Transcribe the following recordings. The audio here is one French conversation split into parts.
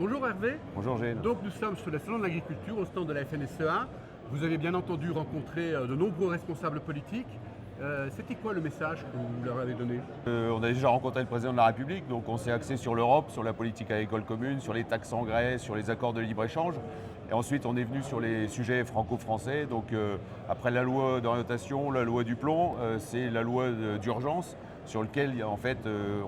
Bonjour Hervé. Bonjour Gilles. Donc nous sommes sur le salon de l'agriculture au stand de la FNSEA. Vous avez bien entendu rencontré de nombreux responsables politiques. C'était quoi le message que vous leur avez donné? On a déjà rencontré le président de la République, donc on s'est axé sur l'Europe, sur la politique agricole commune, sur les taxes engrais, sur les accords de libre-échange. Et ensuite on est venu sur les sujets franco-français. Donc après la loi d'orientation, la loi du plomb, c'est la loi d'urgence sur laquelle en fait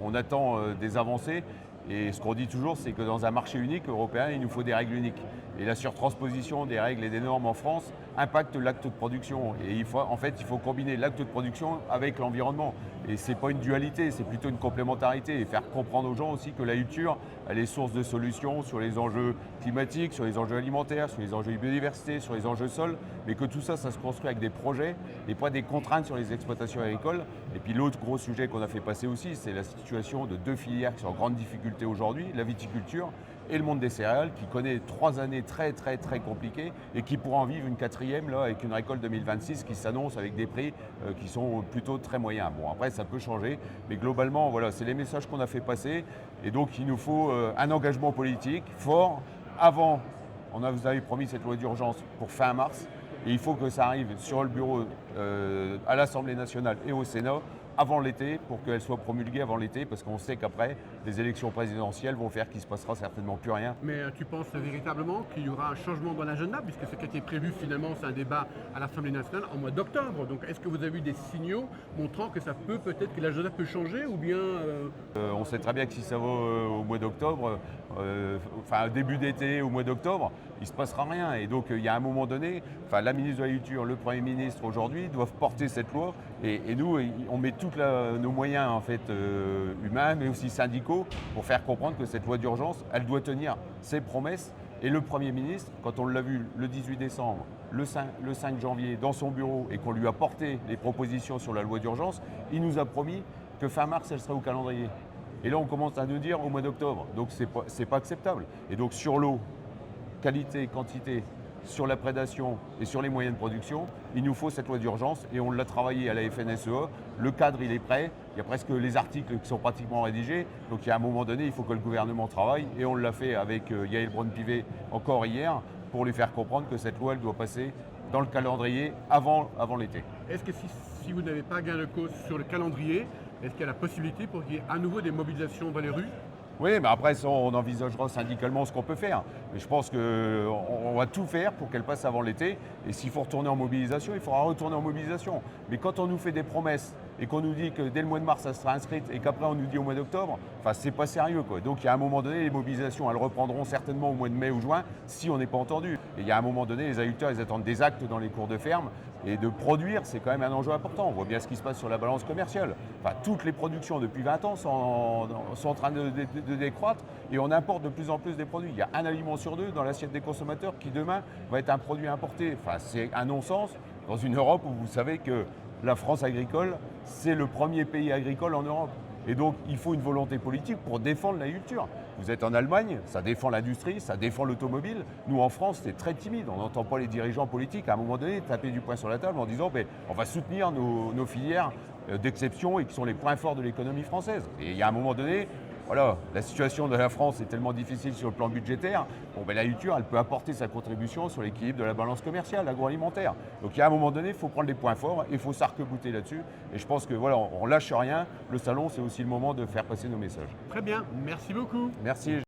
on attend des avancées. Et ce qu'on dit toujours, c'est que dans un marché unique européen, il nous faut des règles uniques. Et la surtransposition des règles et des normes en France impacte l'acte de production. Et il faut combiner l'acte de production avec l'environnement. Et ce n'est pas une dualité, c'est plutôt une complémentarité. Et faire comprendre aux gens aussi que la culture, elle est source de solutions sur les enjeux climatiques, sur les enjeux alimentaires, sur les enjeux de biodiversité, sur les enjeux sols. Mais que tout ça, ça se construit avec des projets et pas des contraintes sur les exploitations agricoles. Et puis l'autre gros sujet qu'on a fait passer aussi, c'est la situation de deux filières qui sont en grande difficulté aujourd'hui, la viticulture et le monde des céréales, qui connaît 3 années très compliquées et qui pourra en vivre une quatrième là, avec une récolte 2026 qui s'annonce avec des prix qui sont plutôt très moyens. Bon, après ça peut changer, mais globalement voilà, c'est les messages qu'on a fait passer. Et donc il nous faut un engagement politique fort avant. Vous avez promis cette loi d'urgence pour fin mars, et il faut que ça arrive sur le bureau à l'Assemblée nationale et au Sénat avant l'été, pour qu'elle soit promulguée avant l'été, parce qu'on sait qu'après, les élections présidentielles vont faire qu'il ne se passera certainement plus rien. Mais tu penses véritablement qu'il y aura un changement dans l'agenda, puisque ce qui a été prévu finalement, c'est un débat à l'Assemblée nationale en mois d'octobre. Donc est-ce que vous avez eu des signaux montrant que ça peut-être que l'agenda peut changer, ou bien On sait très bien que si ça va au mois d'octobre, début d'été, au mois d'octobre, il ne se passera rien. Et donc il y a un moment donné, la ministre de la Culture, le Premier ministre aujourd'hui doivent porter cette loi. Et nous, on met tous nos moyens en fait, humains, mais aussi syndicaux, pour faire comprendre que cette loi d'urgence, elle doit tenir ses promesses. Et le Premier ministre, quand on l'a vu le 18 décembre, le 5 janvier, dans son bureau, et qu'on lui a porté les propositions sur la loi d'urgence, il nous a promis que fin mars, elle serait au calendrier. Et là, on commence à nous dire au mois d'octobre. Donc, c'est pas acceptable. Et donc, sur l'eau, qualité, quantité, sur la prédation et sur les moyens de production, il nous faut cette loi d'urgence, et on l'a travaillé à la FNSEA. Le cadre, il est prêt. Il y a presque les articles qui sont pratiquement rédigés. Donc, il y a un moment donné, il faut que le gouvernement travaille. Et on l'a fait avec Yael Braun-Pivet encore hier, pour lui faire comprendre que cette loi, elle doit passer dans le calendrier avant l'été. est-ce que si vous n'avez pas gain de cause sur le calendrier, est-ce qu'il y a la possibilité pour qu'il y ait à nouveau des mobilisations dans les rues? Oui, mais après, ça, on envisagera syndicalement ce qu'on peut faire. Mais je pense qu'on va tout faire pour qu'elle passe avant l'été. Et s'il faut retourner en mobilisation, il faudra retourner en mobilisation. Mais quand on nous fait des promesses et qu'on nous dit que dès le mois de mars, ça sera inscrite, et qu'après on nous dit au mois d'octobre, c'est pas sérieux, quoi. Donc il y a un moment donné, les mobilisations, elles reprendront certainement au mois de mai ou juin, si on n'est pas entendu. Et il y a un moment donné, les agriculteurs, ils attendent des actes dans les cours de ferme. Et de produire, c'est quand même un enjeu important. On voit bien ce qui se passe sur la balance commerciale. Toutes les productions depuis 20 ans sont en train de décroître, et on importe de plus en plus des produits. Il y a un aliment sur deux dans l'assiette des consommateurs qui demain va être un produit importé. C'est un non-sens dans une Europe où vous savez que la France agricole, c'est le premier pays agricole en Europe. Et donc, il faut une volonté politique pour défendre l'agriculture. Vous êtes en Allemagne, ça défend l'industrie, ça défend l'automobile. Nous, en France, c'est très timide. On n'entend pas les dirigeants politiques, à un moment donné, taper du poing sur la table en disant on va soutenir nos filières d'exception et qui sont les points forts de l'économie française. Et il y a un moment donné, voilà, la situation de la France est tellement difficile sur le plan budgétaire. L'agriculture, elle peut apporter sa contribution sur l'équilibre de la balance commerciale, agroalimentaire. Donc il y a un moment donné, il faut prendre les points forts et il faut s'arc-bouter là-dessus. Et je pense que voilà, on lâche rien. Le salon, c'est aussi le moment de faire passer nos messages. Très bien, merci beaucoup. Merci.